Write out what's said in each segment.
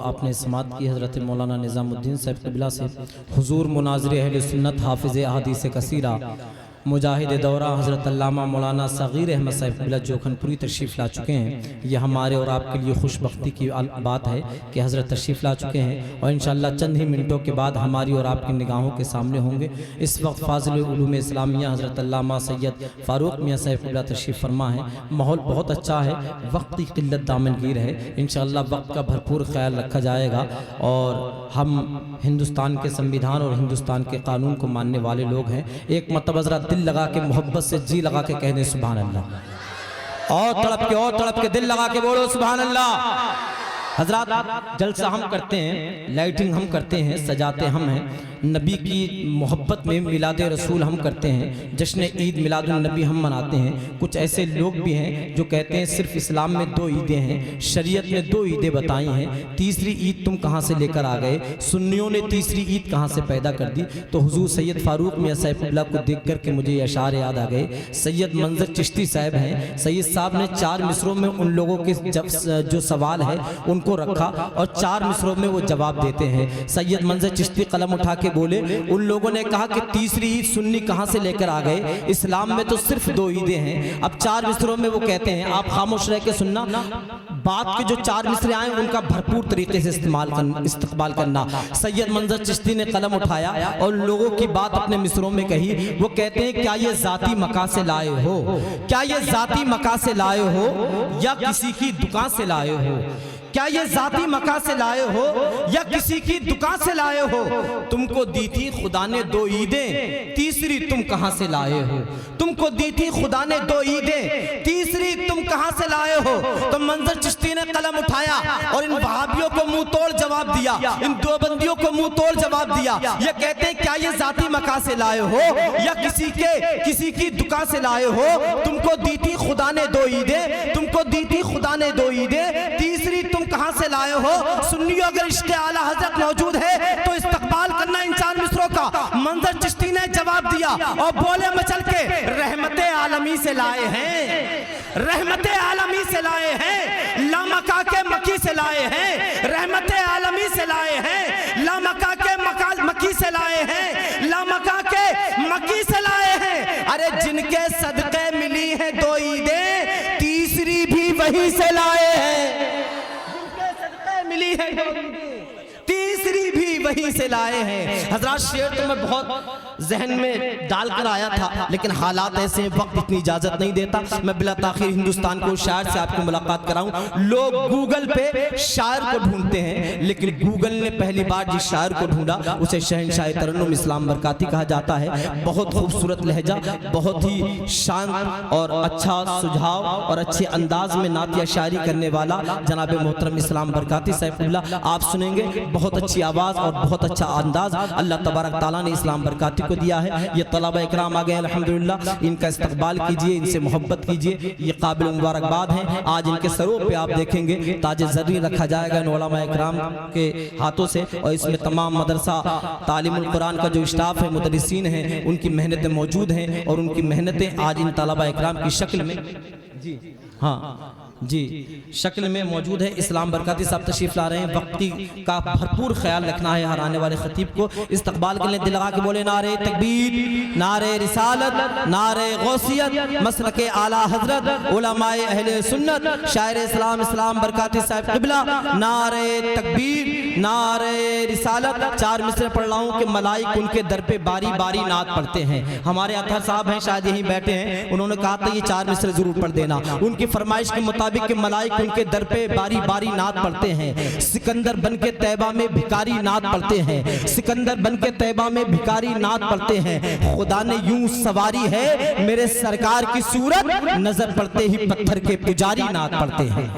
आपने समात की हज़रत मौलाना निज़ामुद्दीन साहब क़िबला से हुज़ूर मुनाज़िर अहले सुन्नत हाफ़िज़ अहादीस कसीरा मुजाहिद दौरा हज़रत अल्लामा मौलाना सग़ीर अहमद साहब क़िबला जोखनपुरी तशरीफ़ ला चुके हैं। यह हमारे और आपके लिए खुशबख्ती की बात है कि हज़रत तशरीफ़ ला चुके हैं और इंशाअल्लाह चंद ही मिनटों के बाद हमारी और आपकी निगाहों के सामने होंगे। इस वक्त फ़ाज़िल उलूम इस्लामिया हज़रत अल्लामा सैयद फ़ारूक मियाँ साहब क़िबला तशरीफ़ फरमा है। माहौल बहुत अच्छा है, वक्त की क़िल्लत दामनगीर है, इंशाअल्लाह वक्त का भरपूर ख्याल रखा जाएगा और हम हिंदुस्तान के संविधान और हिंदुस्तान के कानून को मानने वाले लोग हैं। एक मतलब ज़रा दिल लगा के मोहब्बत से जी लगा के कहने सुभान अल्लाह, और तड़प के दिल लगा के बोलो सुभान अल्लाह। हजरात जलसा हम करते हैं, लाइटिंग हम करते हैं, सजाते हम हैं, नबी की मोहब्बत में मिलाद रसूल हम करते हैं, जश्न ईद मिलादुन नबी हम मनाते हैं। कुछ ऐसे लोग भी हैं जो कहते हैं सिर्फ इस्लाम में 2 ईदें हैं, शरीयत ने 2 ईदें बताई हैं, तीसरी ईद तुम कहाँ से लेकर आ गए, सुन्नियों ने तीसरी ईद कहाँ से पैदा कर दी। तो हुजूर सैयद फ़ारूक मियाँ साहब क़िबला को देख कर के मुझे अशार याद आ गए। सैयद मंजर चिश्ती साहब हैं, सैयद साहब ने 4 मिसरों में उन लोगों के जो सवाल है उनको रखा और 4 मिसरों में वो जवाब देते हैं। सैयद मंजर चिश्ती कलम उठा के बोले, उन लोगों ने कहा कि तीसरी ईद सुन्नी कहां से लेकर आ गए, इस्लाम में तो सिर्फ 2 ईदें हैं। अब 4 मिसरों में वो कहते हैं, आप खामोश रह के सुनना, बात के जो 4 मिसरे आए उनका भरपूर तरीके से इस्तेमाल करना। सैयद मंजर चिश्ती ने कलम उठाया और लोगों की बात अपने मिसरों में कही। वो कहते हैं क्या ये जाती मका से लाए हो, क्या ये जाती मका से लाए हो या किसी की दुकान से लाए हो, क्या ये जाती मका से लाए हो या किसी की दुकान से लाए हो। तुमको दी थी खुदा ने 2 ईदें, तीसरी तुम कहां से लाए हो। तुमको दी थी खुदा ने 2 ईदें, तीसरी तुम कहां से लाए हो। तो मंजर चिश्ती ने कलम उठाया और इन वहाबियों को मुंह तोड़ जवाब दिया, इन देवबंदियों को मुंह तोड़ जवाब दिया। ये कहते हैं क्या ये जाती मका से लाए हो या किसी की दुकान से लाए हो। तुमको दी थी खुदा ने 2 ईदें, तुमको दी थी खुदा ने 2 ईदें, तीसरी तुम कहां से लाए हो। सुन्नियों अगर इश्क़े आला हज़रत मौजूद है तो इस्तकबाल करना इन 4 मिसरों का। मंजर चिश्ती ने जवाब दिया और बोले मचल के, रहमते आलमी से लाए हैं, रहमते आलमी से लाए हैं, लामका के मकी से लाए हैं, रहमते आलमी से लाए हैं, लामका के मकी से लाए हैं, लामका के मकी से लाए हैं। अरे जिनके सदक़े मिली है 2 ईदें, तीसरी भी वहीं से लाए हैं, मिली है तीसरी भी वहीं से लाए हैं। हजरात शेर तो मैं बहुत जहन में डालकर आया था, लेकिन हालात ऐसे हैं, वक्त इतनी इजाजत नहीं देता। मैं बिला ताखिर हिंदुस्तान को शायर से आपको मुलाकात कराऊं। लोग गूगल पे शायर को ढूंढते हैं, लेकिन गूगल ने पहली बार जिस शायर को ढूंढा उसे शहंशाह तरन्नुम इस्लाम बरकाती कहा जाता है। बहुत खूबसूरत लहजा, बहुत ही शांत और अच्छा सुझाव और अच्छे अंदाज में नातिया शायरी करने वाला जनाब मोहतरम इस्लाम बरकाती साहब क़िबला आप सुनेंगे। बहुत अच्छी आवाज़ और बहुत अच्छा अंदाज अल्लाह तबारक ताला ने इस्लाम बरकाती को दिया है। ये तलबा इकराम आ गए अल्हम्दुलिल्लाह, इनका इस्तकबाल कीजिए, इनसे मोहब्बत कीजिए, ये काबिल मुबारकबाद हैं। आज इनके सरों पे आप देखेंगे ताजे ज़र्री रखा जाएगा इन उलमा इकराम के हाथों से, और इसमें तमाम मदरसा तालीमुल कुरान का जो स्टाफ है, मुदर्रिसीन हैं, उनकी मेहनतें मौजूद हैं और उनकी मेहनतें आज इन तलबा इकराम की शक्ल में शक्ल में मौजूद है। इस्लाम बरकाती साहब तशरीफ ला रहे हैं। वक्ती का भरपूर ख्याल रखना है हर आने वाले खतीब को। इस्तकबाल के लिए दिल लगा के बोले नारे तकबीर, नारे रिसालत, नारे गौसियत, मसलके आला हजरत, उलमाए अहले सुन्नत, शायर इस्लाम इस्लाम बरकाती साहब क़िबला, नारे तकबीर, नारे रिसालत। 4 मिसरे पढ़ रहा हूँ कि मलाइक उनके दर पे बारी बारी नात पढ़ते हैं। हमारे अतहर साहब हैं, शायद यहीं बैठे हैं, उन्होंने कहा था ये 4 मिसरे जरूर पढ़ देना। उनकी फरमाइश के मुताबिक के मलाइक उनके दर पे बारी बारी नात पढ़ते हैं। सिकंदर बन के तैबा में भिकारी नात पढ़ते हैं, सिकंदर बन के तैबा में भिकारी नात पढ़ते हैं। खुदा ने यूं सवारी है मेरे सरकार की सूरत, नजर पड़ते ही पत्थर के पुजारी नात पढ़ते हैं।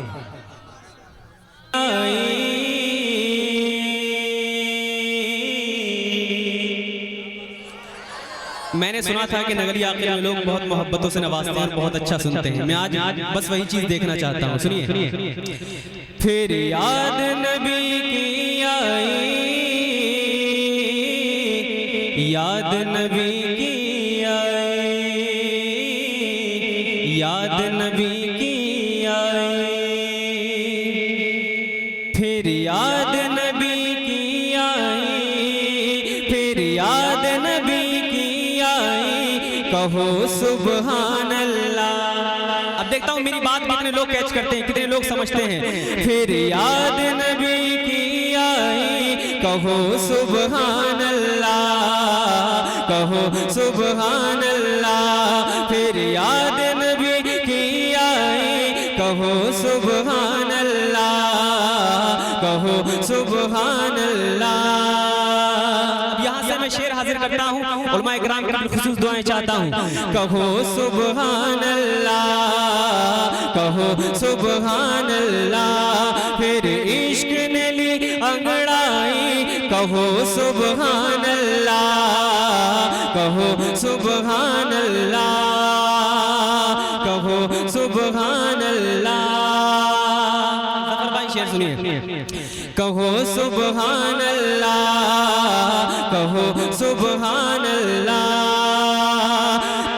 मैंने सुना था कि नगरी आखिर में लोग बहुत मोहब्बतों से नवाजते हैं और बहुत अच्छा सुनते हैं। मैं आज बस वही चीज देखना चाहता हूँ। सुनिए। फिर याद नबी की आई, याद नबी की आई, याद नबी की आई, फिर याद याद नबी की आई, फिर याद नबी की आई, कहो सुबहान अल्लाह। अब देखता हूँ मेरी बात कितने लोग कैच करते हैं, कितने लोग समझते हैं। फिर याद नबी की आई, कहो सुबहान अल्लाह, कहो सुबहान अल्लाह। फिर याद नबी की आई, कहो सुबहान अल्लाह, कहो सुबहान अल्लाह। यहाँ से मैं शेर हाजिर करता हूँ, उलमा इकराम के लिए खुसूस दुआएं चाहता हूँ। कहो सुबहान अल्लाह, कहो सुबहान अल्लाह। फिर इश्क ने ली अंगड़ाई, कहो सुबहान अल्लाह, कहो सुबहान अल्लाह, कहो सुबहान अल्लाह। ज़फर भाई शेर सुनिए। कहो सुबहान अल्लाह, कहो सुबहान अल्लाह।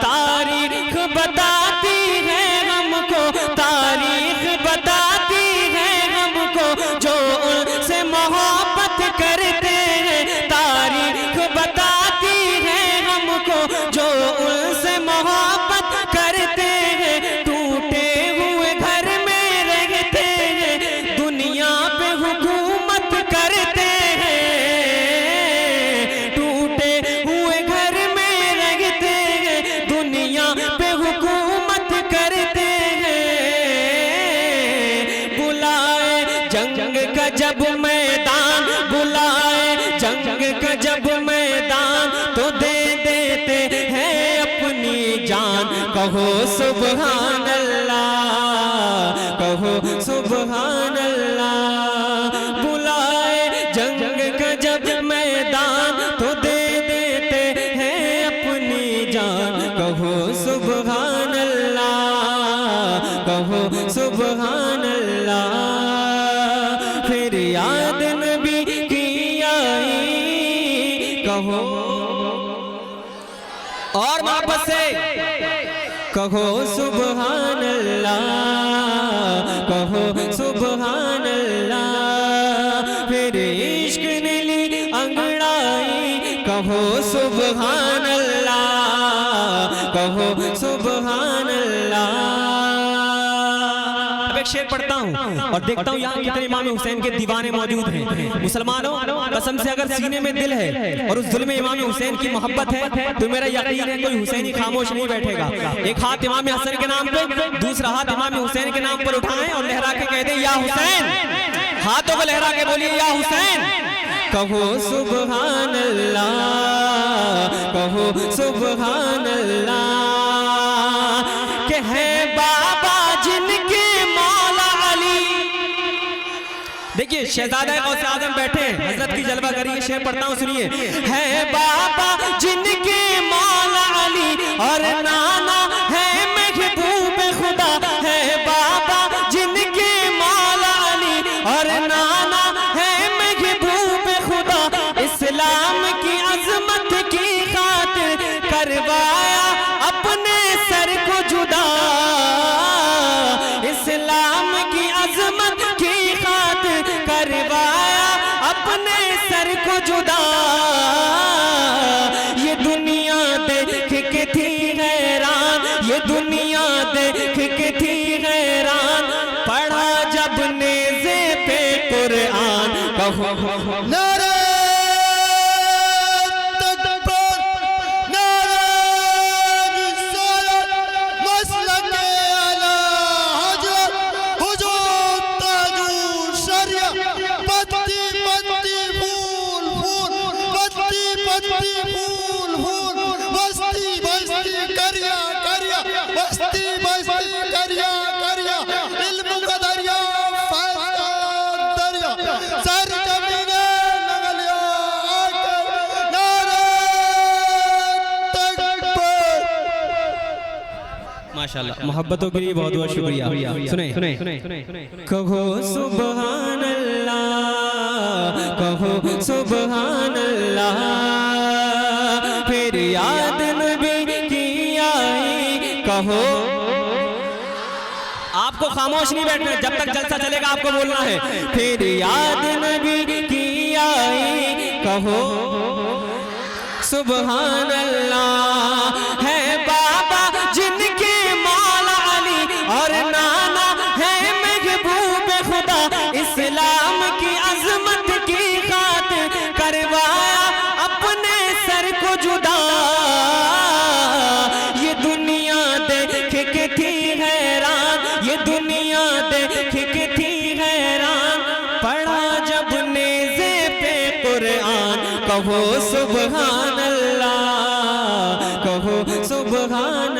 तारीख बताती है हमको, तारीख बताती है हमको, जो उनसे मोहब्बत करते हैं। तारीख बताती है हमको, जो उनसे मोहब्बत करते हैं। टूटे हुए घर में रहते हैं, दुनिया पे हुकूमत करते हैं। टूटे हुए घर में रहते हैं, दुनिया पे हुकूमत करते हैं। बुलाए जंग का जब मैदान, बुलाए जंग का जब मैदान, तो दे देते हैं अपनी जान। कहो सुबहान अल्लाह, कहो सुबहान अल्लाह। बुलाए जंग का जब मैदान, तो दे देते हैं अपनी जान। कहो सुबहान अल्लाह, कहो सुबहान अल्लाह। फिर याद नबी की आई, कहो और मोहब्बत से कहो सुबहान अल्लाह, कहो सुबहान अल्लाह। फिर इश्क ने ली अंगड़ाई, कहो सुबहान अल्लाह, कहो सुबहान अल्लाह। अब एक शेर पढ़ता हूँ और देखता हूँ यहाँ कितने इमाम हुसैन के दीवाने मौजूद हैं। मुसलमानों, कसम से अगर सीने में दिल है और उस दिल में इमाम हुसैन की मोहब्बत है, तो मेरा यकीन है कोई हुसैनी खामोश नहीं बैठेगा। एक हाथ इमाम हसन के नाम पे, दूसरा हाथ इमाम हुसैन के नाम पर उठाएं और लहरा के कह दें या हुसैन। हाथों को लहरा के बोलिए या हुसैन। कहो सुबहान अल्लाह, कहो सुबहान अल्लाह। के हैं बाबा जिनके मौला अली। देखिए शहजादा गौसे आजम बैठे हैं, हजरत की जलवा करिए। शेर पढ़ता हूँ सुनिए। है बाबा जिनके मौला अली, और नाना है महबूब खुदा। है बाबा जिनके मौला अली, और नाना है महबूब खुदा। इस्लाम की अजमत की खातिर करवाया अपने सर को जुदा। इस्लाम की अजमत की खातिर करवाया अपने सर को जुदा। ये दुनिया देख के थी हैरान, ये दुनिया देख के थी हैरान। पढ़ा जब नेज़े पे कुरान, कहो नारे तकबीर, नारे रिसालत, मसलके आला हज़रत, हुजूर ताजुल शरिया। पत्ती पत्ती फूल फूल, पत्ती पत्ती फूल फूल, बस्ती बस्ती करिया करिया, बस्ती बस्ती करिया करिया। इल्म का दरिया, फैज़ का दरिया, सर जमीने नगलिया आके। नारे तकबीर। माशाल्लाह, मोहब्बतों के लिए बहुत बहुत शुक्रिया। सुने कहो सुबहान अल्लाह, कहो सुबहान अल्लाह। फिर याद नबी की आई, कहो। आप आपको खामोश नहीं बैठना, जब तक जलसा चलेगा आपको बोलना है। फिर याद नबी की आई, कहो सुबहान अल्लाह। है बाबा जिनके मौला अली और नाना है महबूब खुदा, इस्लाम की अजमत की खातिर करवाया अपने सर को जुदा। ये दुनिया देख के थी हैरान, ये दुनिया देख के थी हैरान, पढ़ा जब नेज़े पे कुरान, कहो सुबहान अल्लाह, कहो सुबहान